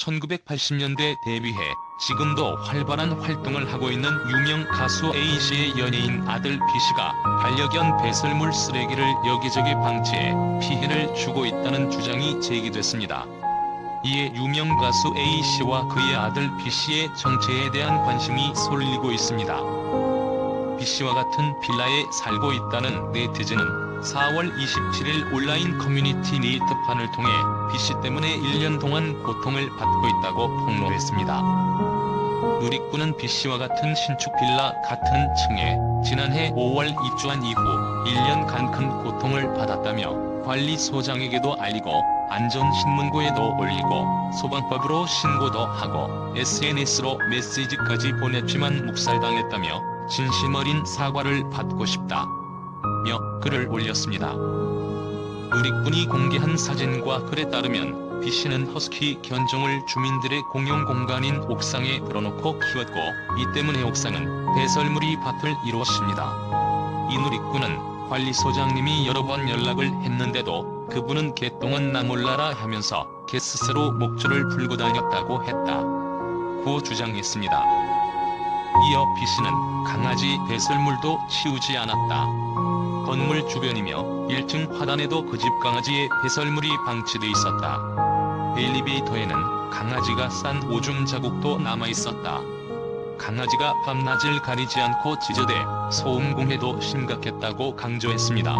1980년대 데뷔해 지금도 활발한 활동을 하고 있는 유명 가수 A씨의 연예인 아들 B씨가 반려견 배설물 쓰레기를 여기저기 방치해 피해를 주고 있다는 주장이 제기됐습니다. 이에 유명 가수 A씨와 그의 아들 B씨의 정체에 대한 관심이 쏠리고 있습니다. B씨와 같은 빌라에 살고 있다는 네티즌은 4월 27일 온라인 커뮤니티 게시판을 통해 B씨 때문에 1년 동안 고통을 받고 있다고 폭로했습니다. 누리꾼은 B씨와 같은 신축 빌라 같은 층에 지난해 5월 입주한 이후 1년간 큰 고통을 받았다며 관리소장에게도 알리고 안전신문고에도 올리고 소방법으로 신고도 하고 SNS로 메시지까지 보냈지만 묵살당했다며 진심 어린 사과를 받고 싶다 며 글을 올렸습니다. 누리꾼이 공개한 사진과 글에 따르면 B씨는 허스키 견종을 주민들의 공용 공간인 옥상에 풀어놓고 키웠고 이 때문에 옥상은 배설물이 밭을 이루었습니다. 이 누리꾼은 관리소장님이 여러 번 연락을 했는데도 그분은 개똥은 나 몰라라 하면서 개 스스로 목줄을 풀고 다녔다고 했다고 주장했습니다. 이어 B씨는 강아지 배설물도 치우지 않았다. 건물 주변이며 1층 화단에도 그 집 강아지의 배설물이 방치돼 있었다. 엘리베이터에는 강아지가 싼 오줌 자국도 남아있었다. 강아지가 밤낮을 가리지 않고 짖어대 소음 공해도 심각했다고 강조했습니다.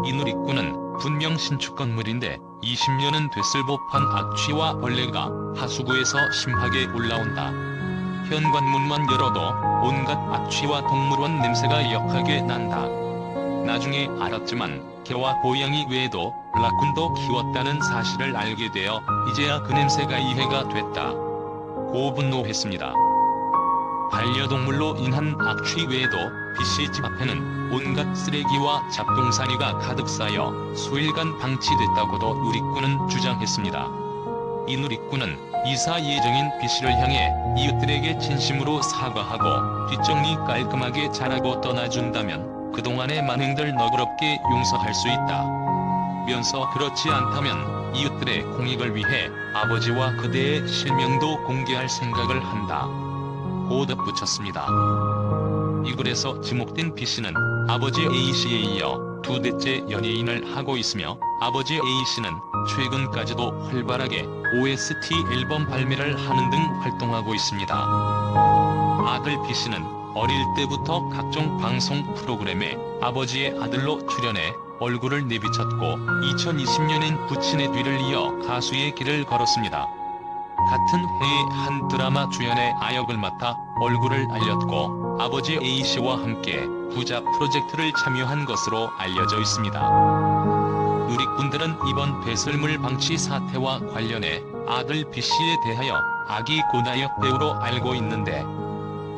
이 누리꾼은 분명 신축 건물인데 20년은 됐을 법한 악취와 벌레가 하수구에서 심하게 올라온다. 현관문만 열어도 온갖 악취와 동물원 냄새가 역하게 난다. 나중에 알았지만 개와 고양이 외에도 라쿤도 키웠다는 사실을 알게 되어 이제야 그 냄새가 이해가 됐다. 고 분노했습니다. 반려동물로 인한 악취 외에도 B씨 집 앞에는 온갖 쓰레기와 잡동사니가 가득 쌓여 수일간 방치됐다고도 누리꾼은 주장했습니다. 이 누리꾼은 이사 예정인 B씨를 향해 이웃들에게 진심으로 사과하고 뒷정리 깔끔하게 잘하고 떠나준다면 그동안의 만행들 너그럽게 용서할 수 있다 면서 그렇지 않다면 이웃들의 공익을 위해 아버지와 그대의 실명도 공개할 생각을 한다 고 덧붙였습니다. 이 글에서 지목된 B씨는 아버지 A씨에 이어 두 대째 연예인을 하고 있으며 아버지 A씨는 최근까지도 활발하게 OST 앨범 발매를 하는 등 활동하고 있습니다. 아들 B씨는 어릴 때부터 각종 방송 프로그램에 아버지의 아들로 출연해 얼굴을 내비쳤고 2020년엔 부친의 뒤를 이어 가수의 길을 걸었습니다. 같은 해에 한 드라마 주연의 아역을 맡아 얼굴을 알렸고 아버지 A씨와 함께 부자 프로젝트를 참여한 것으로 알려져 있습니다. 누리꾼들은 이번 배설물 방치 사태와 관련해 아들 B씨에 대하여 아기 고나역 배우로 알고 있는데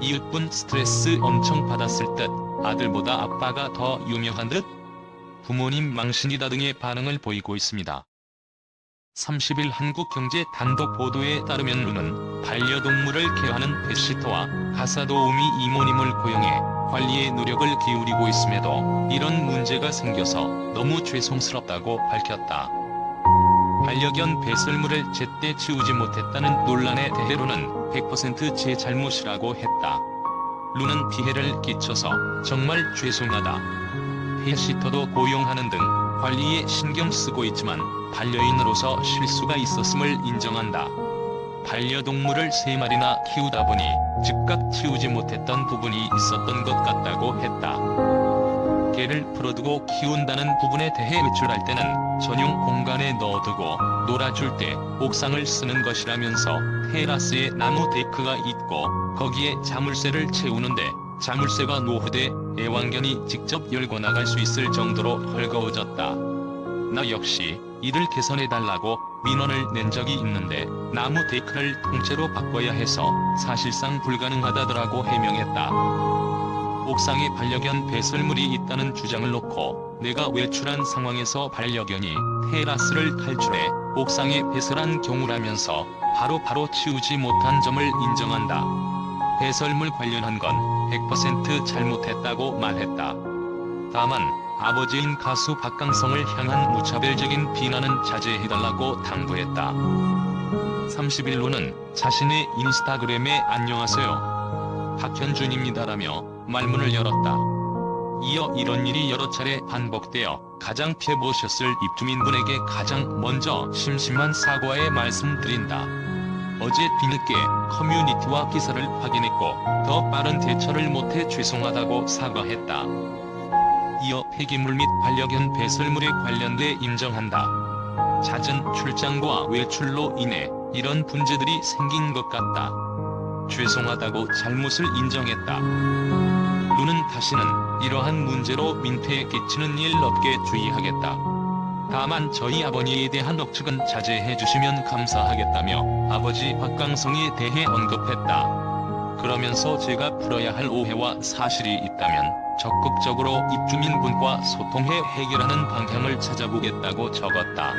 이웃분 스트레스 엄청 받았을 듯 아들보다 아빠가 더 유명한 듯 부모님 망신이다 등의 반응을 보이고 있습니다. 30일 한국경제 단독 보도에 따르면 루는 반려동물을 케어하는 펫시터와 가사도우미 이모님을 고용해 관리에 노력을 기울이고 있음에도 이런 문제가 생겨서 너무 죄송스럽다고 밝혔다. 반려견 배설물을 제때 치우지 못했다는 논란에 대해 루는 100% 제 잘못이라고 했다. 루는 피해를 끼쳐서 정말 죄송하다. 펫시터도 고용하는 등 관리에 신경 쓰고 있지만 반려인으로서 실수가 있었음을 인정한다. 반려동물을 3마리나 키우다 보니 즉각 치우지 못했던 부분이 있었던 것 같다고 했다. 개를 풀어두고 키운다는 부분에 대해 외출할 때는 전용 공간에 넣어두고 놀아줄 때 옥상을 쓰는 것이라면서 테라스에 나무 데크가 있고 거기에 자물쇠를 채우는데 자물쇠가 노후돼 애완견이 직접 열고 나갈 수 있을 정도로 헐거워졌다. 나 역시 이를 개선해달라고 민원을 낸 적이 있는데 나무 데크를 통째로 바꿔야 해서 사실상 불가능하다더라고 해명했다. 옥상에 반려견 배설물이 있다는 주장을 놓고 내가 외출한 상황에서 반려견이 테라스를 탈출해 옥상에 배설한 경우라면서 바로 치우지 못한 점을 인정한다. 배설물 관련한 건 100% 잘못했다고 말했다. 다만 아버지인 가수 박강성을 향한 무차별적인 비난은 자제해달라고 당부했다. 30일 후는 자신의 인스타그램에 안녕하세요. 박현준입니다라며 말문을 열었다. 이어 이런 일이 여러 차례 반복되어 가장 피해보셨을 입주민분에게 가장 먼저 심심한 사과의 말씀드린다. 어제 뒤늦게 커뮤니티와 기사를 확인했고 더 빠른 대처를 못해 죄송하다고 사과했다. 이어 폐기물 및 반려견 배설물에 관련돼 인정한다. 잦은 출장과 외출로 인해 이런 문제들이 생긴 것 같다. 죄송하다고 잘못을 인정했다. 누는 다시는 이러한 문제로 민폐에 끼치는 일 없게 주의하겠다. 다만 저희 아버지에 대한 억측은 자제해 주시면 감사하겠다며 아버지 박강성에 대해 언급했다. 그러면서 제가 풀어야 할 오해와 사실이 있다면 적극적으로 입주민분과 소통해 해결하는 방향을 찾아보겠다고 적었다.